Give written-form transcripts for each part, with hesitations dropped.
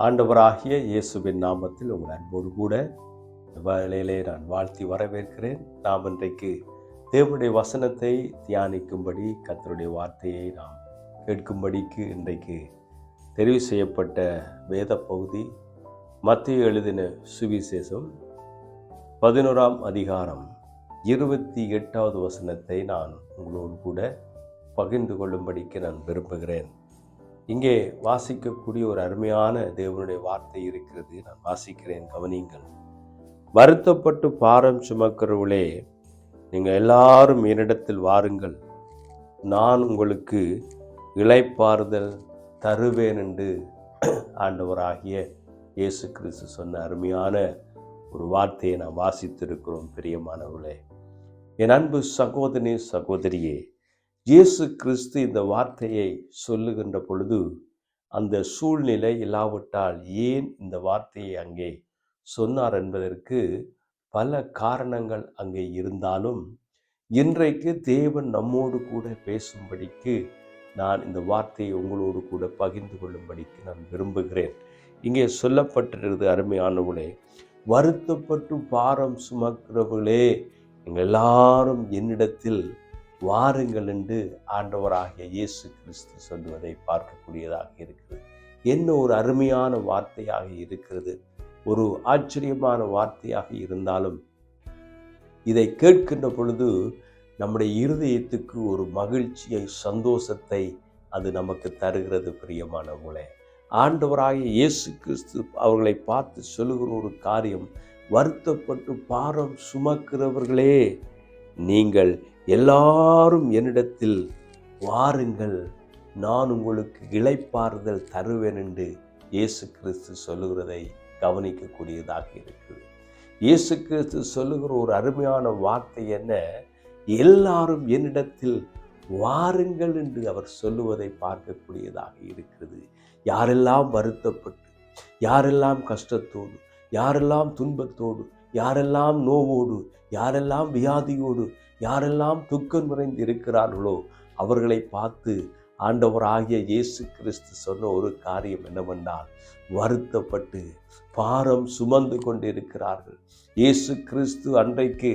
ஆண்டவராகிய இயேசுவின் நாமத்தில் உங்கள் அன்போடு கூட வேளையிலே நான் வாழ்த்தி வரவேற்கிறேன். நாம் இன்றைக்கு தேவனுடைய வசனத்தை தியானிக்கும்படி, கர்த்தருடைய வார்த்தையை நாம் கேட்கும்படிக்கு இன்றைக்கு தெரிவு செய்யப்பட்ட வேத பகுதி மத்தேயு எழுதின சுவிசேஷம் 11ஆம் அதிகாரம் 28வது வசனத்தை நான் உங்களோடு கூட பகிர்ந்து கொள்ளும்படிக்கு நான் விரும்புகிறேன். இங்கே வாசிக்கக்கூடிய ஒரு அருமையான தேவனுடைய வார்த்தை இருக்கிறது. நான் வாசிக்கிறேன், கவனியுங்கள். வருத்தப்பட்டு பாரம் சுமக்கிறவர்களே, நீங்கள் எல்லாரும் என்னிடத்தில் வாருங்கள், நான் உங்களுக்கு இளைப்பாறுதல் தருவேன் என்று ஆண்டவராகிய இயேசு கிறிஸ்து சொன்ன அருமையான ஒரு வார்த்தையை நாம் வாசித்திருக்கிறோம். பிரியமானவர்களே, என் அன்பு சகோதரி சகோதரியே, இயேசு கிறிஸ்து இந்த வார்த்தையை சொல்லுகின்ற பொழுது அந்த சூழ்நிலை இல்லாவிட்டால் ஏன் இந்த வார்த்தையை அங்கே சொன்னார் என்பதற்கு பல காரணங்கள் அங்கே இருந்தாலும், இன்றைக்கு தேவன் நம்மோடு கூட பேசும்படிக்கு நான் இந்த வார்த்தையை உங்களோடு கூட பகிர்ந்து கொள்ளும்படிக்கு நான் விரும்புகிறேன். இங்கே சொல்லப்பட்டிருக்கிறது, அருமையானவர்களே, வருத்தப்பட்டு பாரம் சுமக்கிறவர்களே, நீங்கள் எல்லாரும் என்னிடத்தில் வாருங்கள் என்று ஆண்டவராகிய இயேசு கிறிஸ்து சொல்வதை பார்க்கக்கூடியதாக இருக்கிறது. என்ன ஒரு அருமையான வார்த்தையாக இருக்கிறது, ஒரு ஆச்சரியமான வார்த்தையாக இருந்தாலும் இதை கேட்கின்ற பொழுது நம்முடைய இருதயத்துக்கு ஒரு மகிழ்ச்சியை, சந்தோஷத்தை அது நமக்கு தருகிறது. பிரியமானவர்களே, ஆண்டவராகிய இயேசு கிறிஸ்து அவர்களை பார்த்து சொல்லுகிற ஒரு காரியம், வருத்தப்பட்டு பாரம் சுமக்கிறவர்களே, நீங்கள் எல்லாரும் என்னிடத்தில் வாருங்கள், நான் உங்களுக்கு இளைப்பாறுதல் தருவேன் என்று இயேசு கிறிஸ்து சொல்லுகிறதை கவனிக்கக்கூடியதாக இருக்குது. இயேசு கிறிஸ்து சொல்லுகிற ஒரு அருமையான வார்த்தை என்ன, எல்லாரும் என்னிடத்தில் வாருங்கள் என்று அவர் சொல்லுவதை பார்க்கக்கூடியதாக இருக்கிறது. யாரெல்லாம் வருத்தப்பட்டு, யாரெல்லாம் கஷ்டத்தோடு, யாரெல்லாம் துன்பத்தோடு, யாரெல்லாம் நோவோடு, யாரெல்லாம் வியாதியோடு, யாரெல்லாம் துக்கம் நிறைந்து இருக்கிறார்களோ அவர்களை பார்த்து ஆண்டவராகிய இயேசு கிறிஸ்து சொன்ன ஒரு காரியம் என்னவென்றால், வருத்தப்பட்டு பாரம் சுமந்து கொண்டு இருக்கிறார்கள். இயேசு கிறிஸ்து அன்றைக்கு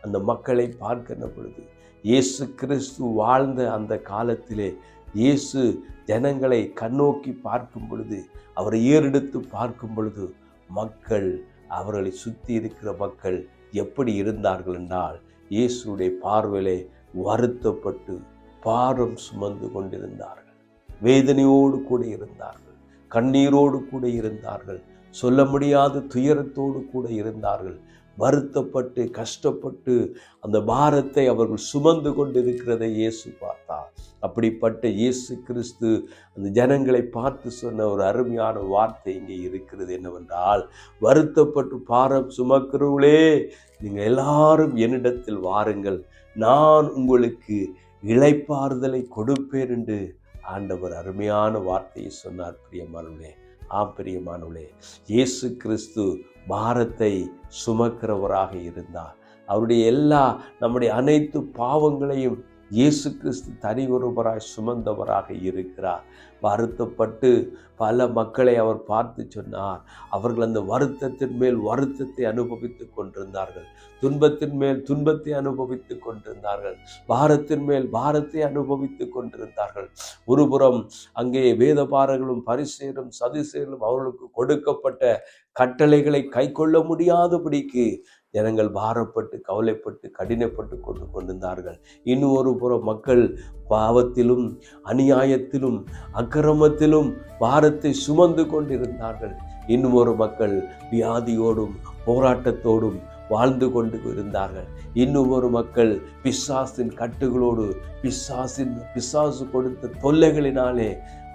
அந்த மக்களை பார்க்கின்ற பொழுது, இயேசு கிறிஸ்து வாழ்ந்த அந்த காலத்திலே இயேசு ஜனங்களை கண்ணோக்கி பார்க்கும் பொழுது, அவரை ஏறெடுத்து பார்க்கும் பொழுது, மக்கள், அவர்களை சுற்றி இருக்கிற மக்கள் எப்படி இருந்தார்கள் என்றால், இயேசுடைய பார்வையிலே வருத்தப்பட்டு பாரம் சுமந்து கொண்டிருந்தார்கள், வேதனையோடு கூட இருந்தார்கள், கண்ணீரோடு கூட இருந்தார்கள், சொல்ல முடியாத துயரத்தோடு கூட இருந்தார்கள். வருத்தப்பட்டு கஷ்டப்பட்டு அந்த பாரத்தை அவர்கள் சுமந்து கொண்டிருக்கிறதை இயேசு பார்த்தார். அப்படிப்பட்ட இயேசு கிறிஸ்து அந்த ஜனங்களை பார்த்து சொன்ன ஒரு அருமையான வார்த்தை இங்கே இருக்கிறது. என்னவென்றால், வருத்தப்பட்டு பாரம் சுமக்கிறவர்களே, நீங்கள் எல்லாரும் என்னிடத்தில் வாருங்கள், நான் உங்களுக்கு இளைப்பாறுதலை கொடுப்பேன் என்று ஆண்டவர் அருமையான வார்த்தையை சொன்னார். பிரியமானவர்களே, பிரியமானவர்களே, இயேசு கிறிஸ்து பாரத்தை சுமக்கிறவராக இருந்தார். அவருடைய நம்முடைய அனைத்து பாவங்களையும் இயேசு கிறிஸ்து தனி ஒருவராய் சுமந்தவராக இருக்கிறார். வருத்தப்பட்டு பல மக்களை அவர் பார்த்து சொன்னார். அவர்கள் அந்த வருத்தத்தின் மேல் வருத்தத்தை அனுபவித்துக் கொண்டிருந்தார்கள், துன்பத்தின் மேல் துன்பத்தை அனுபவித்துக் கொண்டிருந்தார்கள், பாரத்தின் மேல் பாரத்தை அனுபவித்துக் கொண்டிருந்தார்கள். ஒருபுறம் அங்கே வேதபாரர்களும் பரிசேயரும் சதுசேயரும் அவர்களுக்கு கொடுக்கப்பட்ட கட்டளைகளை கை கொள்ள முடியாதபடிக்கு ஜனங்கள் பாரப்பட்டு கவலைப்பட்டு கடினப்பட்டு கொண்டிருந்தார்கள். இன்னும் ஒரு புறம் மக்கள் பாவத்திலும் அநியாயத்திலும் அக்கிரமத்திலும் பாரத்தை சுமந்து கொண்டிருந்தார்கள். இன்னும் ஒரு மக்கள் வியாதியோடும் போராட்டத்தோடும் வாழ்ந்து கொண்டு இருந்தார்கள். இன்னும் ஒரு மக்கள் பிசாசின் கட்டுகளோடு, பிசாசு கொடுத்த தொல்லைகளினாலே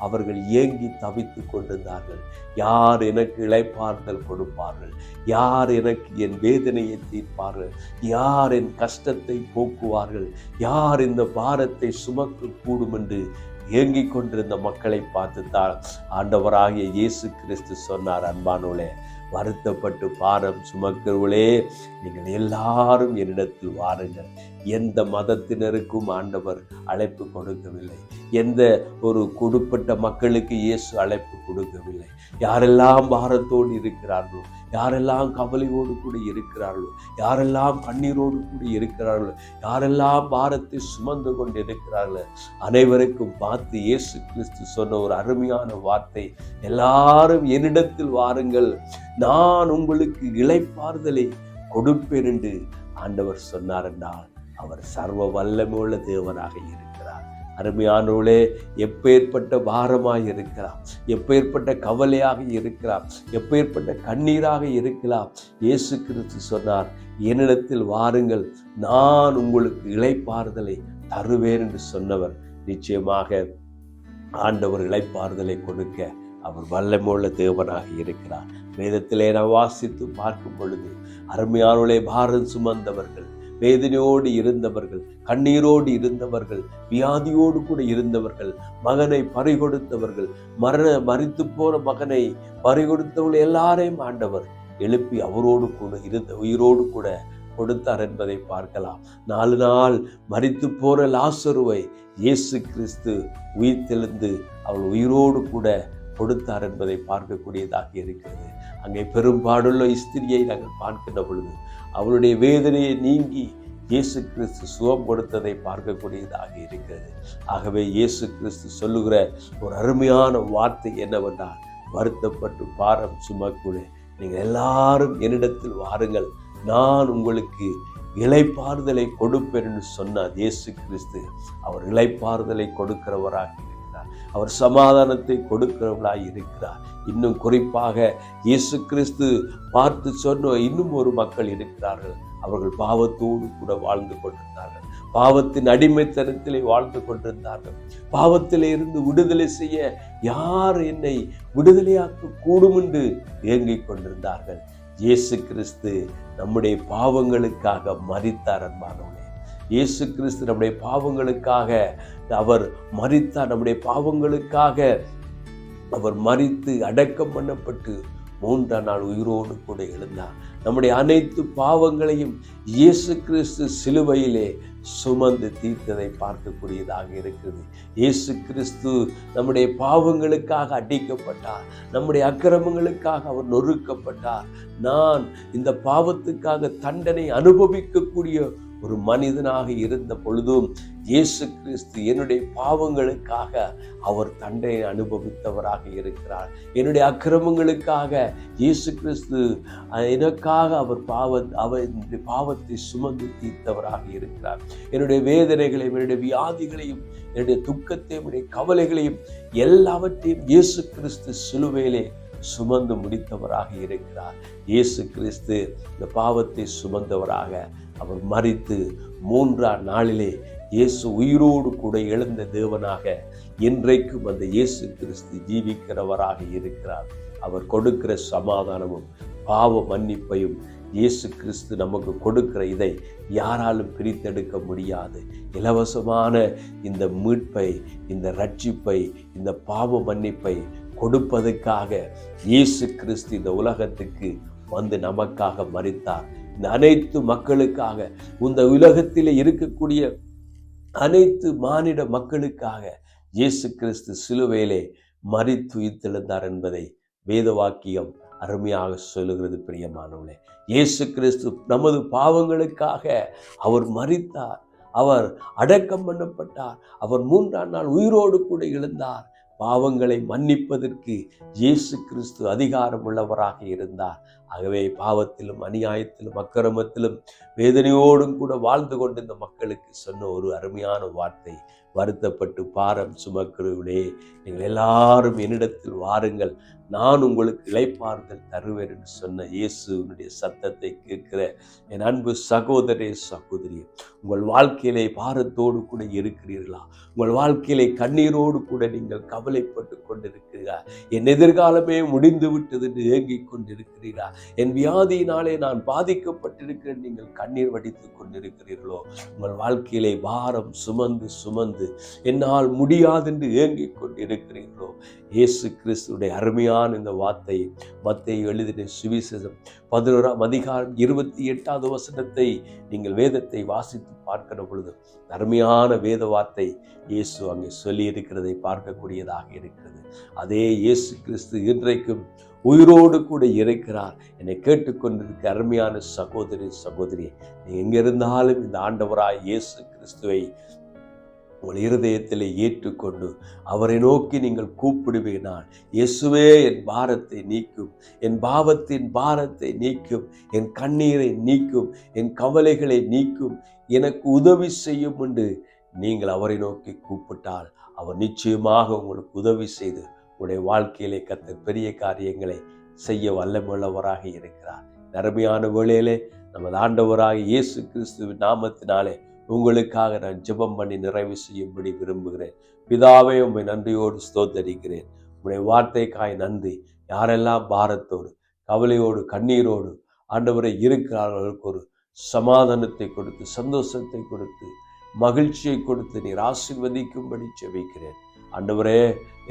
அவர்கள் ஏங்கி தவித்து கொண்டிருந்தார்கள். யார் எனக்கு இளைப்பாறுதல் கொடுப்பார்கள், யார் எனக்கு என் வேதனையை தீர்ப்பார்கள், யார் என் கஷ்டத்தை போக்குவார்கள், யார் இந்த பாரத்தை சுமக்க கூடும் என்று ஏங்கிக் கொண்டிருந்த மக்களை பார்த்துத்தான் ஆண்டவராகிய இயேசு கிறிஸ்து சொன்னார், அன்பானோளே, வருத்தப்பட்டு பாரம் சுமக்கிறவர்களே, நீங்கள் எல்லாரும் என்னிடத்தில் வாருங்கள், எந்த மதத்தினருக்கும் ஆண்டவர் அழைப்பு கொடுக்கவில்லை. எந்த ஒரு குறிப்பிட்ட மக்களுக்கு இயேசு அழைப்பு கொடுக்கவில்லை. யாரெல்லாம் பாரத்தோடு இருக்கிறார்களோ, யாரெல்லாம் கவலையோடு கூட இருக்கிறார்களோ, யாரெல்லாம் கண்ணீரோடு கூட இருக்கிறார்களோ, யாரெல்லாம் பாரத்தை சுமந்து கொண்டு இருக்கிறார்களோ, அனைவருக்கும் பார்த்து இயேசு கிறிஸ்து சொன்ன ஒரு அருமையான வார்த்தை, எல்லாரும் என்னிடத்தில் வாருங்கள், நான் உங்களுக்கு இளைப்பாறுதலை கொடுப்பேன் என்று ஆண்டவர் சொன்னார் என்றால் அவர் சர்வ வல்லமையுள்ள தேவனாக இருக்கிறார். அருமையானவர்களே, எப்பேற்பட்ட பாரமாக இருக்கலாம், எப்பேற்பட்ட கவலையாக இருக்கலாம், எப்பேற்பட்ட கண்ணீராக இருக்கலாம், இயேசு கிறிஸ்து சொன்னார், என்னிடத்தில் வாருங்கள், நான் உங்களுக்கு இளைப்பாறுதலை தருவேன் என்று சொன்னவர். நிச்சயமாக ஆண்டவர் இளைப்பாறுதலை கொடுக்க அவர் வல்லமையுள்ள தேவனாக இருக்கிறார். வேதத்திலே நான் வாசித்து பார்க்கும் பொழுது அருமையானவர்களே, பாரம் சுமந்தவர்கள், வேதனையோடு இருந்தவர்கள், கண்ணீரோடு இருந்தவர்கள், வியாதியோடு கூட இருந்தவர்கள், மகனை பறிகொடுத்தவர்கள், மரித்து போன மகனை பறிகொடுத்தவர்கள் எல்லாரையும் ஆண்டவர் எழுப்பி அவரோடு கூட இருந்த உயிரோடு கூட கொடுத்தார் என்பதை பார்க்கலாம். 4 நாள் மரித்து போன லாசருவை இயேசு கிறிஸ்து உயிர்த்தெழுந்து அவள் உயிரோடு கூட கொடுத்தார் என்பதை பார்க்கக்கூடியதாக இருக்கிறது. அங்கே பெரும்பாடுள்ள ஸ்திரியை நாங்கள் பார்க்கின்ற பொழுது அவளுடைய வேதனையை நீங்கி இயேசு கிறிஸ்து சுகம் கொடுத்ததை பார்க்கக்கூடியதாக இருக்கிறது. ஆகவே இயேசு கிறிஸ்து சொல்லுகிற ஒரு அருமையான வார்த்தை என்னவென்றால், வருத்தப்பட்டு பாரம் சுமக்கூட நீங்கள் எல்லாரும் என்னிடத்தில் வாருங்கள், நான் உங்களுக்கு இளைப்பாறுதலை கொடுப்பேன் என்று சொன்னார். இயேசு கிறிஸ்து அவர் இளைப்பாறுதலை கொடுக்கிறவராக இருக்கிறார். அவர் சமாதானத்தை கொடுக்கிறவராக இருக்கிறார். இன்னும் குறிப்பாக இயேசு கிறிஸ்து பார்த்து சொன்ன இன்னும் ஒரு மக்கள் இருக்கிறார்கள். அவர்கள் பாவத்தோடு கூட வாழ்ந்து கொண்டிருந்தார்கள். பாவத்தின் அடிமைத்தனத்திலே வாழ்ந்து கொண்டிருந்தார்கள். பாவத்திலே இருந்து விடுதலை செய்ய யார் என்னை விடுதலையாக்க கூடும் என்று ஏங்கிக் கொண்டிருந்தார்கள். இயேசு கிறிஸ்து நம்முடைய பாவங்களுக்காக மரித்தார். அன்பானவர்களே, இயேசு கிறிஸ்து நம்முடைய பாவங்களுக்காக அவர் மரித்தார். நம்முடைய பாவங்களுக்காக அவர் மரித்து அடக்கம் பண்ணப்பட்டு 3ஆம் நாள் உயிரோடு கூட எழுந்தார். நம்முடைய அனைத்து பாவங்களையும் இயேசு கிறிஸ்து சிலுவையிலே சுமந்து தீர்த்ததை பார்க்கக்கூடியதாக இருக்கிறது. இயேசு கிறிஸ்து நம்முடைய பாவங்களுக்காக அடிக்கப்பட்டார். நம்முடைய அக்கிரமங்களுக்காக அவர் நொறுக்கப்பட்டார். நான் இந்த பாவத்துக்காக தண்டனை அனுபவிக்கக்கூடிய ஒரு மனிதனாக இருந்த பொழுதும் இயேசு கிறிஸ்து என்னுடைய பாவங்களுக்காக அவர் தண்டனை அனுபவித்தவராக இருக்கிறார். என்னுடைய அக்கிரமங்களுக்காக இயேசு கிறிஸ்து எனக்காக அவர் பாவத்தை சுமந்து தீர்த்தவராக இருக்கிறார். என்னுடைய வேதனைகளையும், என்னுடைய வியாதிகளையும், என்னுடைய துக்கத்தையும், என்னுடைய கவலைகளையும் எல்லாவற்றையும் இயேசு கிறிஸ்து சிலுவையிலே சுமந்து முடித்தவராக இருக்கிறார். இயேசு கிறிஸ்து இந்த பாவத்தை சுமந்தவராக அவர் மரித்து 3ஆம் நாளிலே இயேசு உயிரோடு கூட எழுந்த தேவனாக இன்றைக்கும் அந்த இயேசு கிறிஸ்து ஜீவிக்கிறவராக இருக்கிறார். அவர் கொடுக்கிற சமாதானமும் பாவ மன்னிப்பையும் இயேசு கிறிஸ்து நமக்கு கொடுக்கிற இதை யாராலும் பிரித்தெடுக்க முடியாது. இலவசமான இந்த மீட்பை, இந்த ரட்சிப்பை, இந்த பாவ மன்னிப்பை கொடுப்பதற்காக இயேசு கிறிஸ்து இந்த உலகத்துக்கு வந்து நமக்காக மரித்தார். இந்த அனைத்து மக்களுக்காக, இந்த உலகத்திலே இருக்கக்கூடிய அனைத்து மானிட மக்களுக்காக இயேசு கிறிஸ்து சிலுவையிலே மரித்து உயிர்த்தெழுந்தார் என்பதை வேத வாக்கியம் அருமையாக சொல்லுகிறது. பிரியமானவர்களே, இயேசு கிறிஸ்து நமது பாவங்களுக்காக அவர் மரித்தார். அவர் அடக்கம் பண்ணப்பட்டார். அவர் 3ஆம் நாள் உயிரோடு கூட எழுந்தார். பாவங்களை மன்னிப்பதற்கு இயேசு கிறிஸ்து அதிகாரம் உள்ளவராக இருந்தார். ஆகவே பாவத்திலும், அநியாயத்திலும், அக்கிரமத்திலும், வேதனையோடும் கூட வாழ்ந்து கொண்டிருந்த மக்களுக்கு சொன்ன ஒரு அருமையான வார்த்தை, வருத்தப்பட்டு பாரம் சுமக்கிறவர்களே, நீங்கள் எல்லாரும் என்னிடத்தில் வாருங்கள், நான் உங்களுக்கு இளைப்பாறுதல் தருவேன் என்று சொன்ன இயேசுவினுடைய சத்தத்தை கேட்கிற என் அன்பு சகோதரே, சகோதரி, உங்கள் வாழ்க்கையிலே பாரத்தோடு கூட இருக்கிறீர்களா? உங்கள் வாழ்க்கையிலே கண்ணீரோடு கூட நீங்கள் கவலைப்பட்டு கொண்டிருக்கிறீர்களா? என் எதிர்காலமே முடிந்து விட்டது என்று ஏங்கிக் கொண்டிருக்கிறீர்களா? என் வியாதியினாலே நான் பாதிக்கப்பட்டிருக்கிறேன், நீங்கள் கண்ணீர் வடித்துக் கொண்டிருக்கிறீர்களோ, உங்கள் வாழ்க்கையிலே பாரம் சுமந்து சுமந்து என்னால் முடியாது என்று ஏங்கிக் கொண்டிருக்கிறீர்களோ, இயேசு கிறிஸ்துடைய அருமையான இந்த வார்த்தை மத்தேயு எழுதின சுவிசேஷம் 11ஆம் அதிகாரம் 28வது வசனத்தை நீங்கள் வேதத்தை வாசித்து பார்க்கிற பொழுது அருமையான வேத வார்த்தை இயேசு அங்கே சொல்லி இருக்கிறதை பார்க்கக்கூடியதாக இருக்கிறது. அதே இயேசு கிறிஸ்து இன்றைக்கும் உயிரோடு கூட இருக்கிறார். என்னை கேட்டுக்கொண்டிருக்க அருமையான சகோதரி சகோதரி, நீ எங்கிருந்தாலும் இந்த ஆண்டவராய் இயேசு கிறிஸ்துவை உங்கள் இருதயத்தில் ஏற்றுக்கொண்டு அவரை நோக்கி நீங்கள் கூப்பிடுவீனால், இயேசுவே என் பாரத்தை நீக்கும், என் பாவத்தின் பாரத்தை நீக்கும், என் கண்ணீரை நீக்கும், என் கவலைகளை நீக்கும், எனக்கு உதவி செய்யும் என்று நீங்கள் அவரை நோக்கி கூப்பிட்டால் அவர் நிச்சயமாக உங்களுக்கு உதவி செய்து உங்களுடைய வாழ்க்கையிலே கர்த்தர் பெரிய காரியங்களை செய்ய வல்லமுள்ளவராக இருக்கிறார். அருமையான வேளையிலே நமது ஆண்டவராக இயேசு கிறிஸ்துவின் நாமத்தினாலே உங்களுக்காக நான் ஜெபம் பண்ணி நிறைவு செய்யும்படி விரும்புகிறேன். பிதாவே, உம்மை நன்றியோடு ஸ்தோத்தரிக்கிறேன். உம்முடைய வார்த்தைக்காய் நன்றி. யாரெல்லாம் பாரத்தோடு கவலையோடு கண்ணீரோடு ஆண்டவரை இருக்கிறார்களுக்கு ஒரு சமாதானத்தை கொடுத்து, சந்தோஷத்தை கொடுத்து, மகிழ்ச்சியை கொடுத்து நீர் ஆசீர்வதிக்கும்படி ஜெபிக்கிறேன். ஆண்டவரே,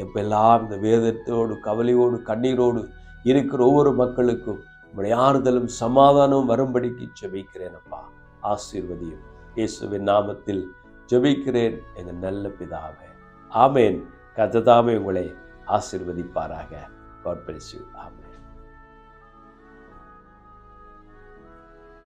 எப்பெல்லாம் இந்த வேதத்தோடு கவலையோடு கண்ணீரோடு இருக்கிற ஒவ்வொரு மக்களுக்கும் உம்முடைய ஆறுதலும் சமாதானமும் வரும்படிக்கு ஜெபிக்கிறேன். அப்பா, ஆசீர்வதியும். இயேசுவின் நாமத்தில் ஜெபிக்கிறேன் எங்கள் நல்ல பிதாவே, ஆமேன். கர்த்தர் தாமே உங்களை ஆசீர்வதிப்பாராக. God bless you. ஆமென்.